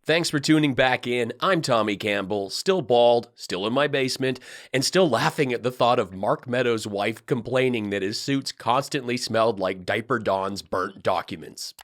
Thanks for tuning back in. I'm Tommy Campbell, still bald, still in my basement, and still laughing at the thought of Mark Meadows' wife complaining that his suits constantly smelled like Diaper Dawn's burnt documents.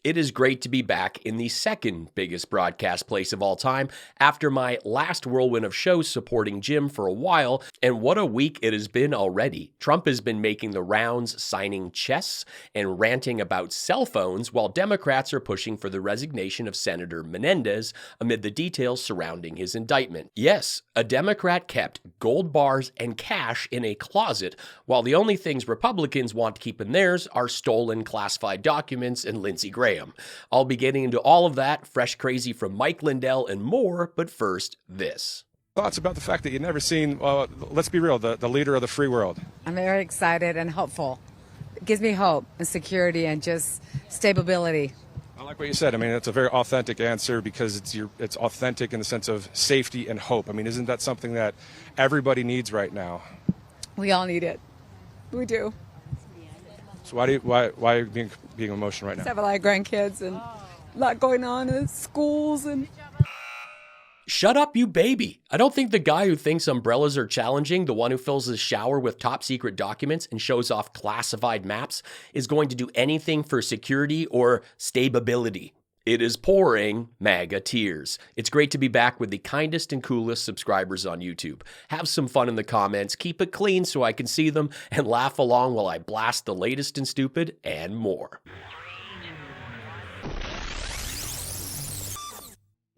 It is great to be back in the second biggest broadcast place of all time after my last whirlwind of shows supporting Jim for a while, and what a week it has been already. Trump has been making the rounds, signing chests and ranting about cell phones, while Democrats are pushing for the resignation of Senator Menendez amid the details surrounding his indictment. Yes, a Democrat kept gold bars and cash in a closet, while the only things Republicans want to keep in theirs are stolen classified documents and Lindsey Graham. I'll be getting into all of that, fresh crazy from Mike Lindell and more, but first, this. Thoughts about the fact that you've never seen, let's be real, the leader of the free world? I'm very excited and hopeful. It gives me hope and security and just stability. I like what you said. I mean, it's a very authentic answer because it's authentic in the sense of safety and hope. I mean, isn't that something that everybody needs right now? We all need it. We do. So why are you being emotional right now? I have a lot of grandkids and a lot going on in schools and... Shut up, you baby. I don't think the guy who thinks umbrellas are challenging, the one who fills his shower with top secret documents and shows off classified maps, is going to do anything for security or stability. It is pouring MAGA tears. It's great to be back with the kindest and coolest subscribers on YouTube. Have some fun in the comments, keep it clean so I can see them, and laugh along while I blast the latest and stupid and more.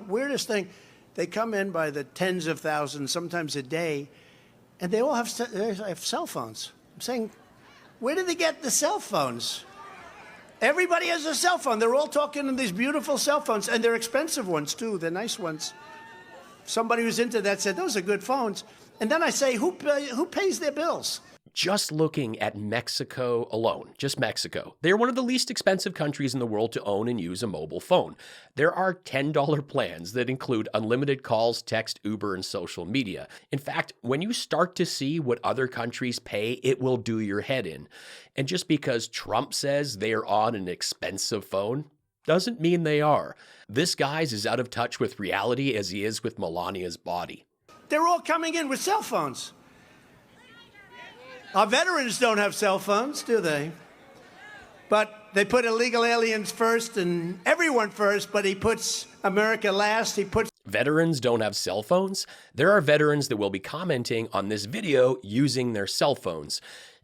Weirdest thing, they come in by the tens of thousands, sometimes a day, and they all have cell phones. I'm saying, where did they get the cell phones? Everybody has a cell phone. They're all talking on these beautiful cell phones, and they're expensive ones, too. They're nice ones. Somebody who's into that said, those are good phones. And then I say, who pays their bills? Just looking at Mexico alone, just Mexico, they're one of the least expensive countries in the world to own and use a mobile phone. There are $10 plans that include unlimited calls, text, Uber, and social media. In fact, when you start to see what other countries pay, it will do your head in. And just because Trump says they are on an expensive phone, doesn't mean they are. This guy's as out of touch with reality as he is with Melania's body. They're all coming in with cell phones. Our veterans don't have cell phones, do they? But they put illegal aliens first and everyone first, but he puts America last. Veterans don't have cell phones? There are veterans that will be commenting on this video using their cell phones.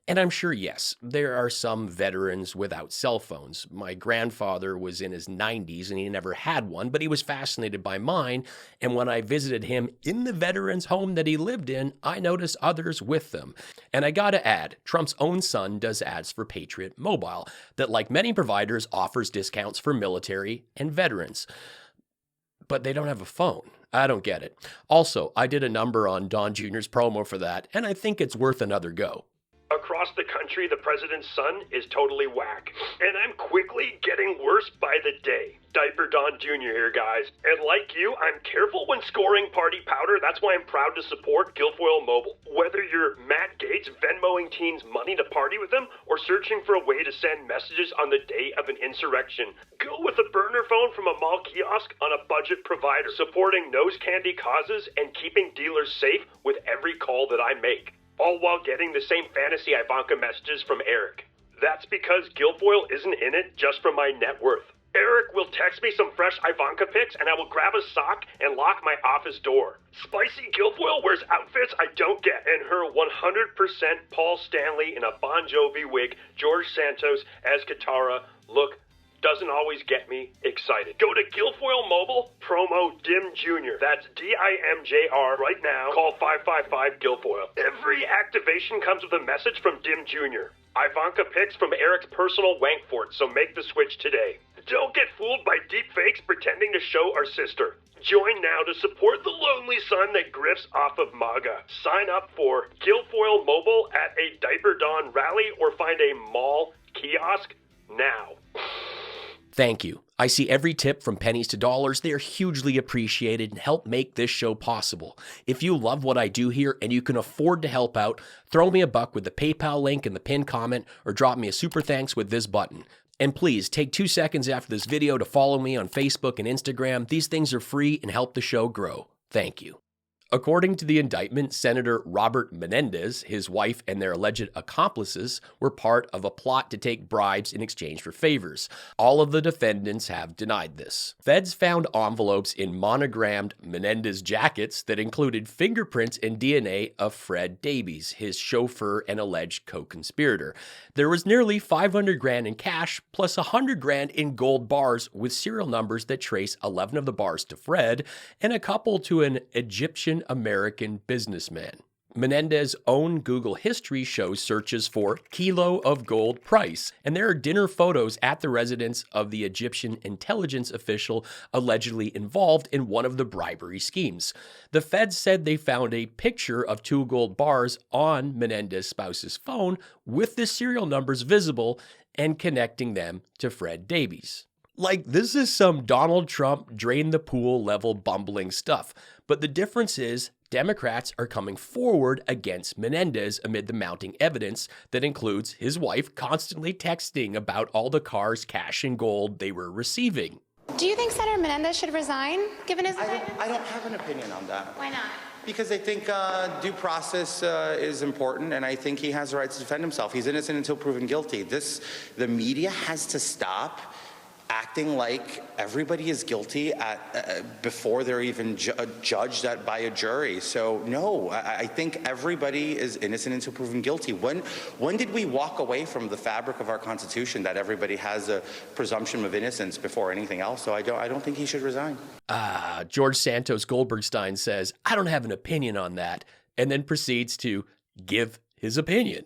And I'm sure, yes, there are some veterans without cell phones. My grandfather was in his 90s and he never had one, but he was fascinated by mine. And when I visited him in the veterans' home that he lived in, I noticed others with them. And I gotta add, Trump's own son does ads for Patriot Mobile that, like many providers, offers discounts for military and veterans. But they don't have a phone. I don't get it. Also, I did a number on Don Jr.'s promo for that, and I think it's worth another go. Across the country, the president's son is totally whack. And I'm quickly getting worse by the day. Diaper Don Jr. here, guys. And like you, I'm careful when scoring party powder. That's why I'm proud to support Guilfoyle Mobile. Whether you're Matt Gaetz Venmoing teens money to party with them, or searching for a way to send messages on the day of an insurrection, go with a burner phone from a mall kiosk on a budget provider, supporting nose candy causes and keeping dealers safe with every call that I make. All while getting the same fantasy Ivanka messages from Eric. That's because Guilfoyle isn't in it just for my net worth. Eric will text me some fresh Ivanka pics and I will grab a sock and lock my office door. Spicy Guilfoyle wears outfits I don't get, and her 100% Paul Stanley in a Bon Jovi wig, George Santos as Katara look doesn't always get me excited. Go to Guilfoyle Mobile, promo DIM Jr. That's DIMJR right now. Call 555-GUILFOYLE. Every activation comes with a message from DIM Jr. Ivanka pics from Eric's personal wankfort, so make the switch today. Don't get fooled by deep fakes pretending to show our sister. Join now to support the lonely son that grifts off of MAGA. Sign up for Guilfoyle Mobile at a Diaper Dawn rally or find a mall kiosk now. Thank you. I see every tip from pennies to dollars. They are hugely appreciated and help make this show possible. If you love what I do here and you can afford to help out, throw me a buck with the PayPal link in the pinned comment or drop me a super thanks with this button. And please take 2 seconds after this video to follow me on Facebook and Instagram. These things are free and help the show grow. Thank you. According to the indictment, Senator Robert Menendez, his wife, and their alleged accomplices were part of a plot to take bribes in exchange for favors. All of the defendants have denied this. Feds found envelopes in monogrammed Menendez jackets that included fingerprints and DNA of Fred Davies, his chauffeur and alleged co-conspirator. There was nearly $500,000 in cash plus $100,000 in gold bars with serial numbers that trace 11 of the bars to Fred and a couple to an Egyptian American businessman. Menendez's own Google history shows searches for kilo of gold price, and there are dinner photos at the residence of the Egyptian intelligence official allegedly involved in one of the bribery schemes. The feds said they found a picture of 2 gold bars on Menendez's spouse's phone with the serial numbers visible and connecting them to Fred Davies. Like, this is some Donald Trump drain the pool level bumbling stuff. But the difference is Democrats are coming forward against Menendez amid the mounting evidence that includes his wife constantly texting about all the cars, cash, and gold they were receiving. Do you think Senator Menendez should resign, given his indictment? I don't have an opinion on that. Why not? Because I think due process is important, and I think he has the right to defend himself. He's innocent until proven guilty. The media has to stop acting like everybody is guilty before they're even judged by a jury. So no, I think everybody is innocent until proven guilty. When did we walk away from the fabric of our Constitution that everybody has a presumption of innocence before anything else? So I don't think he should resign. George Santos Goldbergstein says, I don't have an opinion on that, and then proceeds to give his opinion.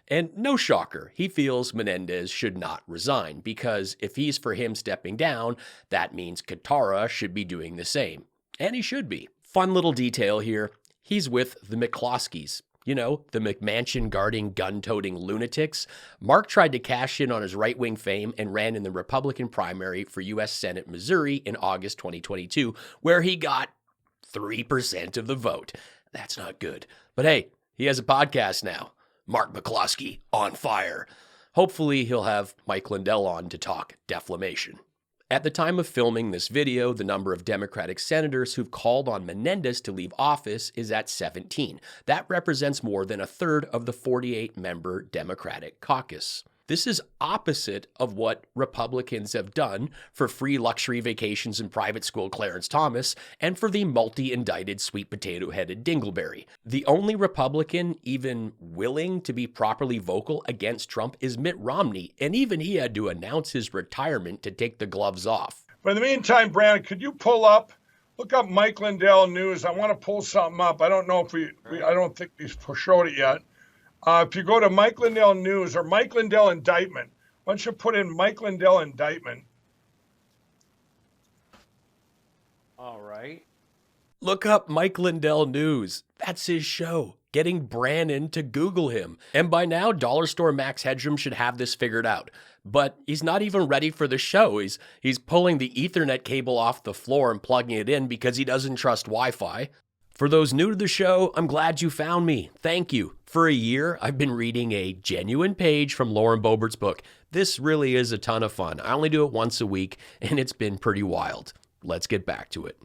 And no shocker, he feels Menendez should not resign, because if he's for him stepping down, that means Katara should be doing the same. And he should be. Fun little detail here, he's with the McCloskeys. You know, the McMansion-guarding, gun-toting lunatics. Mark tried to cash in on his right-wing fame and ran in the Republican primary for U.S. Senate Missouri in August 2022, where he got 3% of the vote. That's not good. But hey, he has a podcast now. Mark McCloskey on fire. Hopefully he'll have Mike Lindell on to talk defamation. At the time of filming this video, the number of Democratic senators who've called on Menendez to leave office is at 17. That represents more than a third of the 48-member Democratic caucus. This is opposite of what Republicans have done for free luxury vacations in private school Clarence Thomas and for the multi-indicted sweet potato-headed Dingleberry. The only Republican even willing to be properly vocal against Trump is Mitt Romney, and even he had to announce his retirement to take the gloves off. But in the meantime, Brandon, could you look up Mike Lindell News? I want to pull something up. I don't know if I don't think we showed it yet. If you go to Mike Lindell News or Mike Lindell Indictment, why don't you put in Mike Lindell Indictment? All right. Look up Mike Lindell News. That's his show. Getting Brannon to Google him. And by now, Dollar Store Max Headroom should have this figured out. But he's not even ready for the show. He's pulling the Ethernet cable off the floor and plugging it in because he doesn't trust Wi-Fi. For those new to the show, I'm glad you found me. Thank you. For a year, I've been reading a genuine page from Lauren Boebert's book. This really is a ton of fun. I only do it once a week, and it's been pretty wild. Let's get back to it.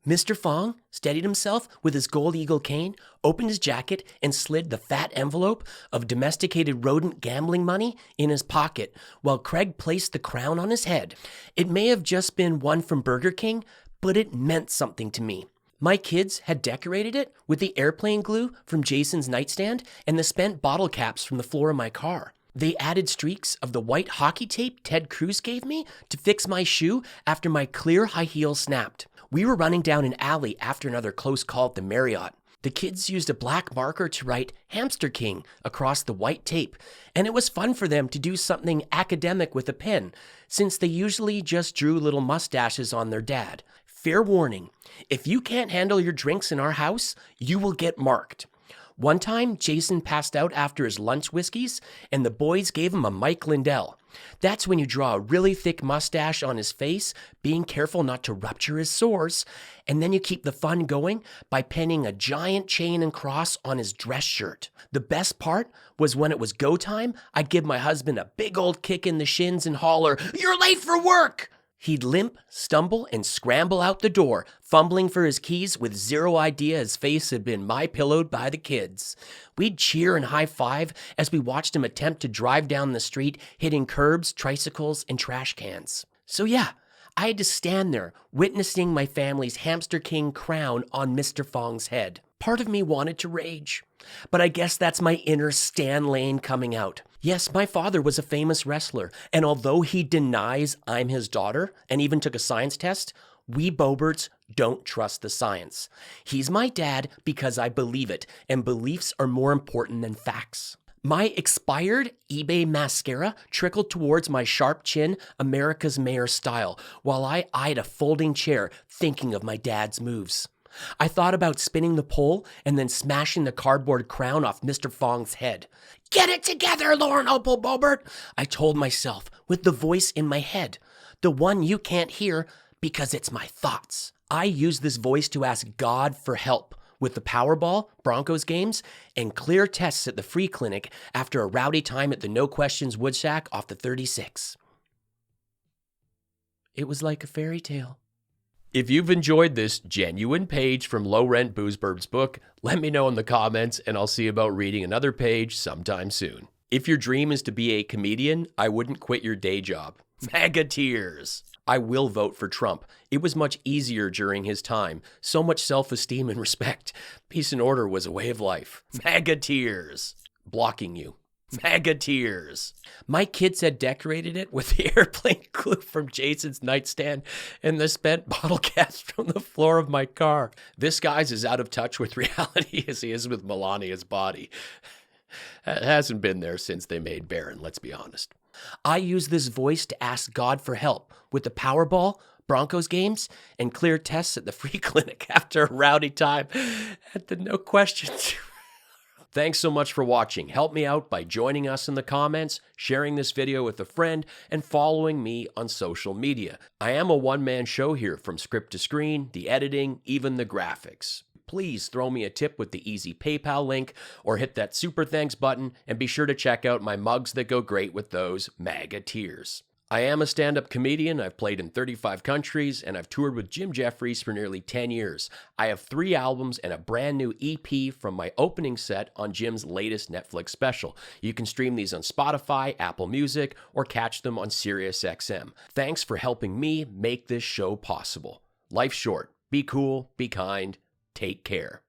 Mr. Fong steadied himself with his gold eagle cane, opened his jacket, and slid the fat envelope of domesticated rodent gambling money in his pocket, while Craig placed the crown on his head. It may have just been one from Burger King, but it meant something to me. My kids had decorated it with the airplane glue from Jason's nightstand and the spent bottle caps from the floor of my car. They added streaks of the white hockey tape Ted Cruz gave me to fix my shoe after my clear high heel snapped. We were running down an alley after another close call at the Marriott. The kids used a black marker to write Hamster King across the white tape, and it was fun for them to do something academic with a pen, since they usually just drew little mustaches on their dad. Fair warning, if you can't handle your drinks in our house, you will get marked. One time, Jason passed out after his lunch whiskeys, and the boys gave him a Mike Lindell. That's when you draw a really thick mustache on his face, being careful not to rupture his sores, and then you keep the fun going by pinning a giant chain and cross on his dress shirt. The best part was when it was go time, I'd give my husband a big old kick in the shins and holler, "You're late for work!" He'd limp, stumble, and scramble out the door, fumbling for his keys with zero idea his face had been my-pillowed by the kids. We'd cheer and high-five as we watched him attempt to drive down the street, hitting curbs, tricycles, and trash cans. So yeah, I had to stand there, witnessing my family's Hamster King crown on Mr. Fong's head. Part of me wanted to rage, but I guess that's my inner Stan Lane coming out. Yes, my father was a famous wrestler, and although he denies I'm his daughter and even took a science test, we Boberts don't trust the science. He's my dad because I believe it, and beliefs are more important than facts. My expired eBay mascara trickled towards my sharp chin, America's Mayor style, while I eyed a folding chair, thinking of my dad's moves. I thought about spinning the pole and then smashing the cardboard crown off Mr. Fong's head. "Get it together, Lauren Opal Bobert," I told myself with the voice in my head, the one you can't hear because it's my thoughts. I use this voice to ask God for help with the Powerball, Broncos games, and clear tests at the free clinic after a rowdy time at the No Questions Woodshack off the 36. It was like a fairy tale. If you've enjoyed this genuine page from Low Rent Boozeburb's book, let me know in the comments and I'll see about reading another page sometime soon. If your dream is to be a comedian, I wouldn't quit your day job. MAGA Tears. I will vote for Trump. It was much easier during his time. So much self-esteem and respect. Peace and order was a way of life. MAGA Tears. Blocking you. MAGA Tears. My kids had decorated it with the airplane glue from Jason's nightstand and the spent bottle caps from the floor of my car. This guy's as out of touch with reality as he is with Melania's body. It hasn't been there since they made Barron, let's be honest. I use this voice to ask God for help with the Powerball, Broncos games, and clear tests at the free clinic after a rowdy time at the No Questions. Thanks so much for watching. Help me out by joining us in the comments, sharing this video with a friend, and following me on social media. I am a one-man show here, from script to screen, the editing, even the graphics. Please throw me a tip with the easy PayPal link or hit that super thanks button, and be sure to check out my mugs that go great with those MAGA Tears. I am a stand-up comedian. I've played in 35 countries, and I've toured with Jim Jefferies for nearly 10 years. I have 3 albums and a brand new EP from my opening set on Jim's latest Netflix special. You can stream these on Spotify, Apple Music, or catch them on SiriusXM. Thanks for helping me make this show possible. Life's short. Be cool, be kind, take care.